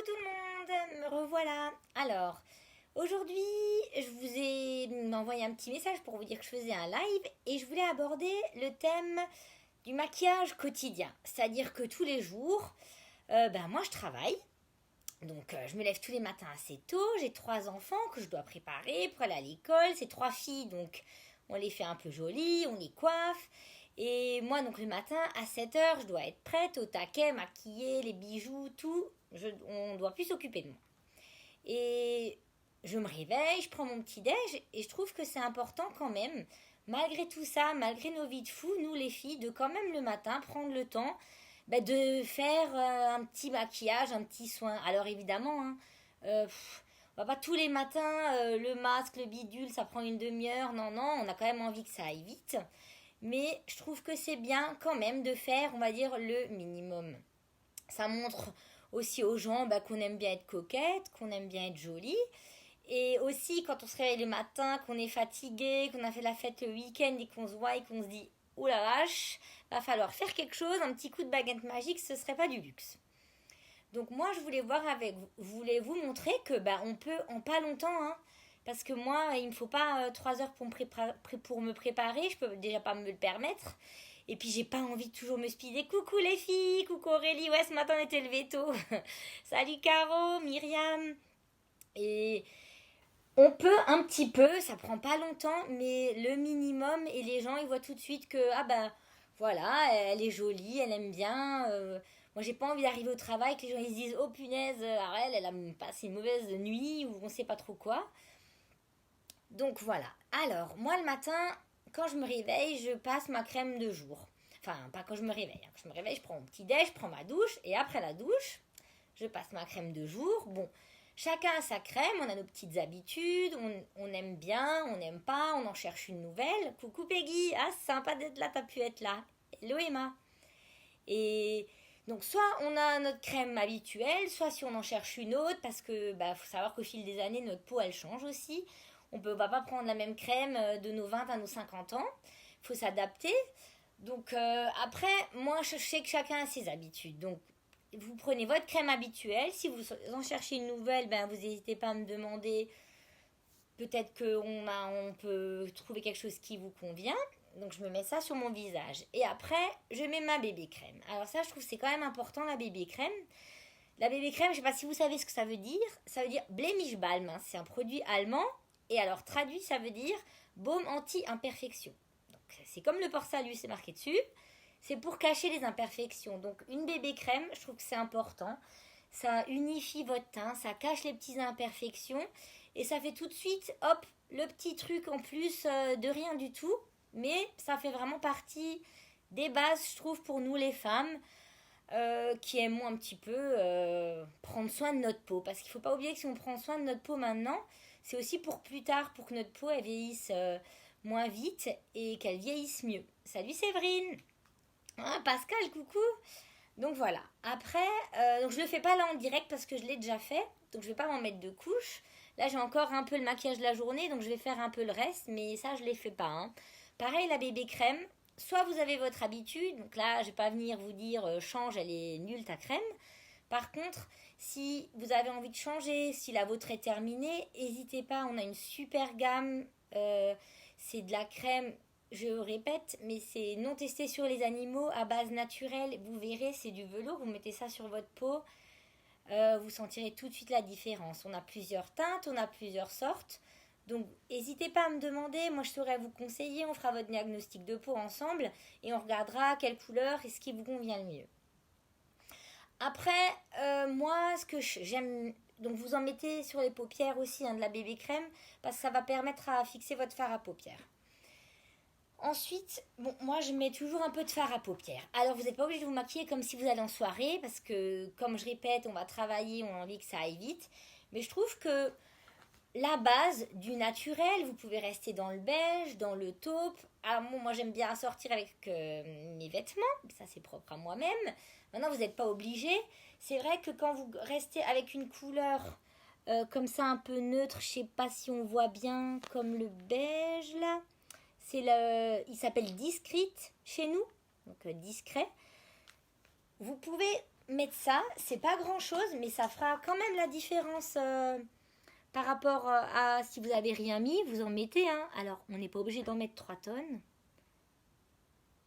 tout le monde, me revoilà. Alors, aujourd'hui, je vous ai envoyé un petit message pour vous dire que je faisais un live et je voulais aborder le thème du maquillage quotidien. C'est-à-dire que tous les jours, moi je travaille. Donc je me lève tous les matins assez tôt, j'ai 3 enfants que je dois préparer pour aller à l'école, c'est 3 filles donc on les fait un peu jolies, on les coiffe. Et moi donc le matin à 7 heures je dois être prête au taquet, maquillée, les bijoux, tout. On ne doit plus s'occuper de moi. Et je me réveille, je prends mon petit déj et je trouve que c'est important quand même, malgré tout ça, malgré nos vies de fous, nous les filles, de quand même le matin prendre le temps de faire un petit maquillage, un petit soin. Alors évidemment, hein, on va pas tous les matins, le masque, le bidule, ça prend une demi-heure. Non, non, on a quand même envie que ça aille vite. Mais je trouve que c'est bien quand même de faire, on va dire, le minimum. Ça montre aussi aux gens qu'on aime bien être coquette, qu'on aime bien être jolie. Et aussi, quand on se réveille le matin, qu'on est fatigué, qu'on a fait la fête le week-end et qu'on se voit et qu'on se dit « Ouh la vache, va falloir faire quelque chose, un petit coup de baguette magique, ce serait pas du luxe. » Donc moi, je voulais voir avec vous, voulais vous montrer que on peut en pas longtemps, hein, parce que moi, il me faut pas 3 heures pour me préparer, je peux déjà pas me le permettre. Et puis j'ai pas envie de toujours me speeder. Coucou les filles, coucou Aurélie, ouais ce matin on était levé tôt. Salut Caro, Myriam. Et on peut un petit peu, ça prend pas longtemps, mais le minimum, et les gens ils voient tout de suite que voilà, elle est jolie, elle aime bien. Moi j'ai pas envie d'arriver au travail que les gens ils se disent oh punaise, Arel, elle a passé une mauvaise nuit ou on sait pas trop quoi. Donc voilà. Alors moi le matin, quand je me réveille, je passe ma crème de jour. Enfin pas quand je me réveille. Quand je me réveille, je prends mon petit déj, je prends ma douche et après la douche, je passe ma crème de jour. Bon, chacun a sa crème, on a nos petites habitudes, on aime bien, on n'aime pas, on en cherche une nouvelle. Coucou Peggy, ah sympa d'être là, t'as pu être là. Hello Emma. Et donc soit on a notre crème habituelle, soit si on en cherche une autre, parce que faut savoir qu'au fil des années, notre peau elle change aussi. Va pas prendre la même crème de nos 20 à nos 50 ans. Il faut s'adapter. Donc après, moi je sais que chacun a ses habitudes. Donc vous prenez votre crème habituelle. Si vous en cherchez une nouvelle, vous n'hésitez pas à me demander. Peut-être qu'on peut trouver quelque chose qui vous convient. Donc je me mets ça sur mon visage. Et après, je mets ma bébé crème. Alors ça, je trouve que c'est quand même important, la bébé crème. La bébé crème, je ne sais pas si vous savez ce que ça veut dire. Ça veut dire Blemish-Balm. Hein. C'est un produit allemand. Et alors traduit, ça veut dire baume anti-imperfection. Donc c'est comme le port-salut, c'est marqué dessus. C'est pour cacher les imperfections. Donc une bébé crème, je trouve que c'est important. Ça unifie votre teint, ça cache les petites imperfections. Et ça fait tout de suite, hop, le petit truc en plus de rien du tout. Mais ça fait vraiment partie des bases, je trouve, pour nous les femmes qui aimons un petit peu prendre soin de notre peau. Parce qu'il ne faut pas oublier que si on prend soin de notre peau maintenant, c'est aussi pour plus tard, pour que notre peau elle vieillisse moins vite et qu'elle vieillisse mieux. Salut Séverine. Ah, Pascal, coucou. Donc voilà. Après, donc je le fais pas là en direct parce que je l'ai déjà fait. Donc je vais pas m'en mettre de couches. Là j'ai encore un peu le maquillage de la journée, donc je vais faire un peu le reste, mais ça je les fais pas. Hein. Pareil la bébé crème. Soit vous avez votre habitude, donc là je vais pas venir vous dire change, elle est nulle ta crème. Par contre, si vous avez envie de changer, si la vôtre est terminée, n'hésitez pas, on a une super gamme. C'est de la crème, je répète, mais c'est non testé sur les animaux, à base naturelle. Vous verrez, c'est du velours, vous mettez ça sur votre peau, vous sentirez tout de suite la différence. On a plusieurs teintes, on a plusieurs sortes. Donc, n'hésitez pas à me demander, moi je saurais vous conseiller, on fera votre diagnostic de peau ensemble et on regardera quelle couleur et ce qui vous convient le mieux. Après, moi, ce que j'aime, donc vous en mettez sur les paupières aussi, de la bébé crème, parce que ça va permettre à fixer votre fard à paupières. Ensuite, moi je mets toujours un peu de fard à paupières. Alors vous n'êtes pas obligé de vous maquiller comme si vous allez en soirée, parce que comme je répète, on va travailler, on a envie que ça aille vite. Mais je trouve que la base du naturel, vous pouvez rester dans le beige, dans le taupe. Alors moi j'aime bien sortir avec mes vêtements, ça c'est propre à moi-même. Maintenant vous n'êtes pas obligé. C'est vrai que quand vous restez avec une couleur comme ça un peu neutre, je sais pas si on voit bien, comme le beige là. Il s'appelle Discreet chez nous, donc discret. Vous pouvez mettre ça, c'est pas grand chose, mais ça fera quand même la différence par rapport à si vous avez rien mis, vous en mettez un. Alors, on n'est pas obligé d'en mettre 3 tonnes.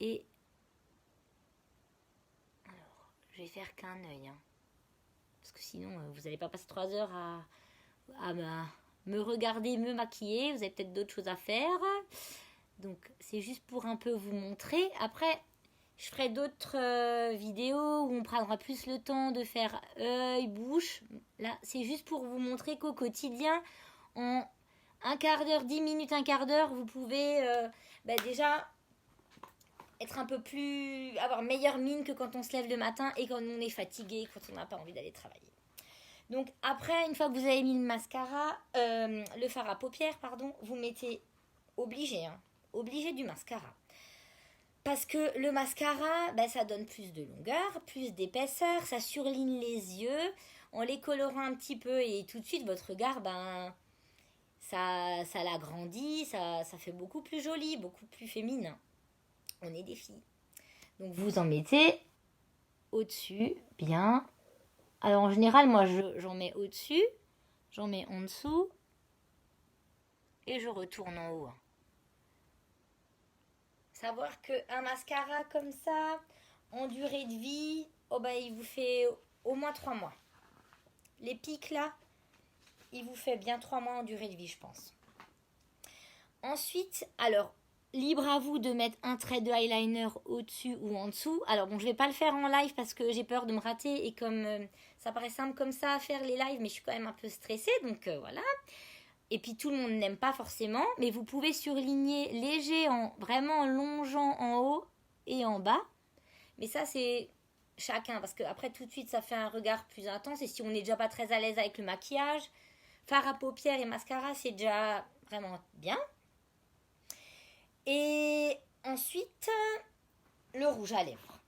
Et alors, je vais faire qu'un œil, hein, parce que sinon, vous n'allez pas passer 3 heures à me regarder, me maquiller. Vous avez peut-être d'autres choses à faire. Donc, c'est juste pour un peu vous montrer. Après, je ferai d'autres vidéos où on prendra plus le temps de faire œil, bouche. Là, c'est juste pour vous montrer qu'au quotidien, en un quart d'heure, 10 minutes, un quart d'heure, vous pouvez déjà être un peu plus... avoir meilleure mine que quand on se lève le matin et quand on est fatigué, quand on n'a pas envie d'aller travailler. Donc après, une fois que vous avez mis le mascara, le fard à paupières, pardon, vous mettez obligé du mascara. Parce que le mascara, ça donne plus de longueur, plus d'épaisseur, ça surligne les yeux. En les colorant un petit peu et tout de suite, votre regard, ça l'agrandit, ça fait beaucoup plus joli, beaucoup plus féminin. On est des filles. Donc vous en mettez au-dessus, bien. Alors en général, moi j'en mets au-dessus, j'en mets en dessous et je retourne en haut. Savoir qu'un mascara comme ça, en durée de vie, il vous fait au moins 3 mois. Les pics là, il vous fait bien 3 mois en durée de vie, je pense. Ensuite, alors, libre à vous de mettre un trait de eyeliner au-dessus ou en dessous. Alors bon, je vais pas le faire en live parce que j'ai peur de me rater et comme ça paraît simple comme ça à faire les lives, mais je suis quand même un peu stressée, donc voilà. Et puis tout le monde n'aime pas forcément, mais vous pouvez surligner léger en vraiment longeant en haut et en bas. Mais ça c'est chacun parce que après tout de suite ça fait un regard plus intense et si on n'est déjà pas très à l'aise avec le maquillage, fard à paupières et mascara c'est déjà vraiment bien. Et ensuite le rouge à lèvres.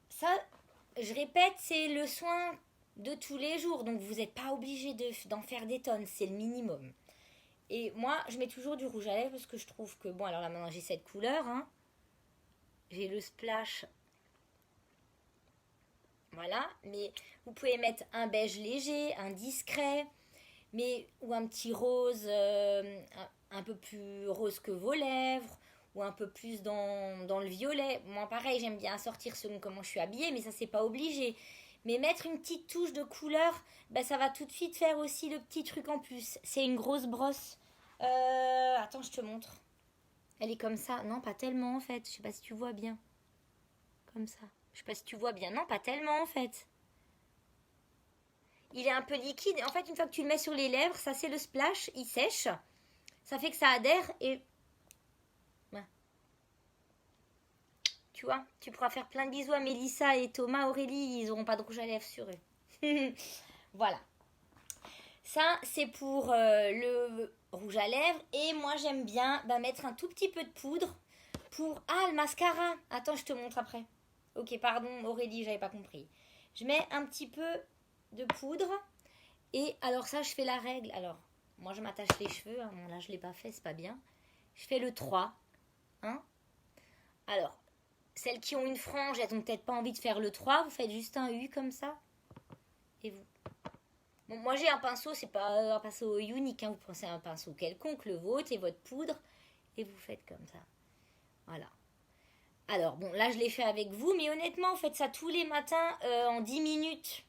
Ça, je répète, c'est le soin de tous les jours, donc vous n'êtes pas obligé d'en faire des tonnes, c'est le minimum. Et moi, je mets toujours du rouge à lèvres parce que je trouve que, bon, alors là maintenant j'ai cette couleur, hein. J'ai le splash. Voilà, mais vous pouvez mettre un beige léger, un discret, ou un petit rose, un peu plus rose que vos lèvres, ou un peu plus dans le violet. Moi pareil, j'aime bien assortir selon comment je suis habillée, mais ça c'est pas obligé. Mais mettre une petite touche de couleur, ça va tout de suite faire aussi le petit truc en plus. C'est une grosse brosse. Attends, je te montre. Elle est comme ça. Non, pas tellement en fait. Je sais pas si tu vois bien. Comme ça. Je sais pas si tu vois bien. Non, pas tellement en fait. Il est un peu liquide. En fait, une fois que tu le mets sur les lèvres, ça c'est le splash. Il sèche. Ça fait que ça adhère et... Tu vois, tu pourras faire plein de bisous à Mélissa et Thomas, Aurélie. Ils n'auront pas de rouge à lèvres sur eux. Voilà. Ça, c'est pour le rouge à lèvres. Et moi, j'aime bien mettre un tout petit peu de poudre pour... Ah, le mascara. Attends, je te montre après. Ok, pardon, Aurélie, j'avais pas compris. Je mets un petit peu de poudre. Et alors ça, je fais la règle. Alors, moi, je m'attache les cheveux. Hein. Bon, là, je l'ai pas fait, c'est pas bien. Je fais le 3. Hein. Alors, celles qui ont une frange, elles n'ont peut-être pas envie de faire le 3. Vous faites juste un U comme ça. Et vous... Bon, moi j'ai un pinceau, c'est pas un pinceau unique, hein. Vous prenez un pinceau quelconque, le vôtre et votre poudre, et vous faites comme ça. Voilà. Alors, bon, là je l'ai fait avec vous, mais honnêtement, faites ça tous les matins en 10 minutes.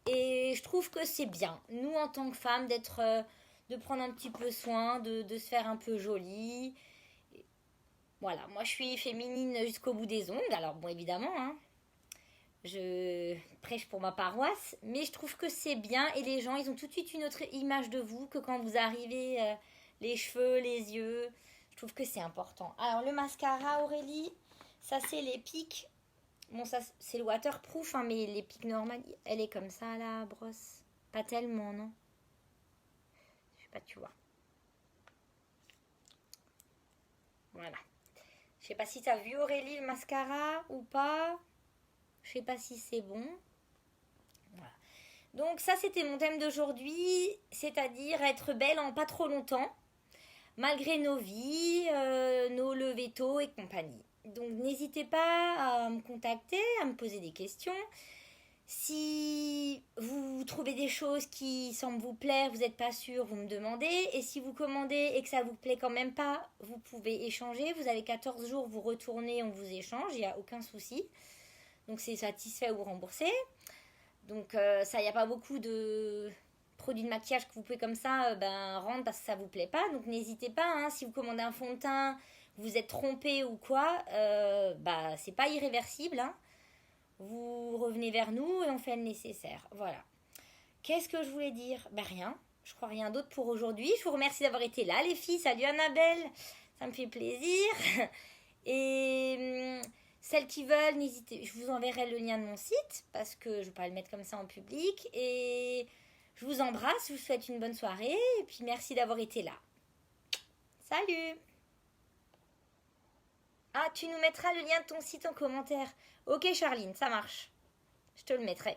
Et je trouve que c'est bien, nous en tant que femmes, de prendre un petit peu soin, de se faire un peu jolie. Voilà, moi je suis féminine jusqu'au bout des ongles, alors bon évidemment, hein. Je prêche pour ma paroisse, mais je trouve que c'est bien et les gens, ils ont tout de suite une autre image de vous que quand vous arrivez, les cheveux, les yeux. Je trouve que c'est important. Alors le mascara, Aurélie, ça c'est les pics. Bon, ça c'est le waterproof, hein, mais les pics normales, elle est comme ça la brosse. Pas tellement, non? Je sais pas, tu vois. Voilà. Je sais pas si t'as vu Aurélie le mascara ou pas. Je sais pas si c'est bon. Voilà. Donc ça c'était mon thème d'aujourd'hui, c'est-à-dire être belle en pas trop longtemps, malgré nos vies, nos levées tôt et compagnie. Donc n'hésitez pas à me contacter, à me poser des questions. Si vous trouvez des choses qui semblent vous plaire, vous n'êtes pas sûr, vous me demandez. Et si vous commandez et que ça vous plaît quand même pas, vous pouvez échanger. Vous avez 14 jours, vous retournez, on vous échange, il n'y a aucun souci. Donc c'est satisfait ou remboursé. Donc ça, il n'y a pas beaucoup de produits de maquillage que vous pouvez comme ça rendre parce que ça vous plaît pas. Donc n'hésitez pas, hein, si vous commandez un fond de teint, vous êtes trompé ou quoi, c'est pas irréversible, hein. Vous revenez vers nous et on fait le nécessaire. Voilà. Qu'est-ce que je voulais dire? Rien. Je crois rien d'autre pour aujourd'hui. Je vous remercie d'avoir été là, les filles. Salut Annabelle. Ça me fait plaisir. Et celles qui veulent, n'hésitez. Je vous enverrai le lien de mon site parce que je ne vais pas le mettre comme ça en public. Et je vous embrasse. Je vous souhaite une bonne soirée. Et puis merci d'avoir été là. Salut. Ah, tu nous mettras le lien de ton site en commentaire. Ok Charline, ça marche. Je te le mettrai.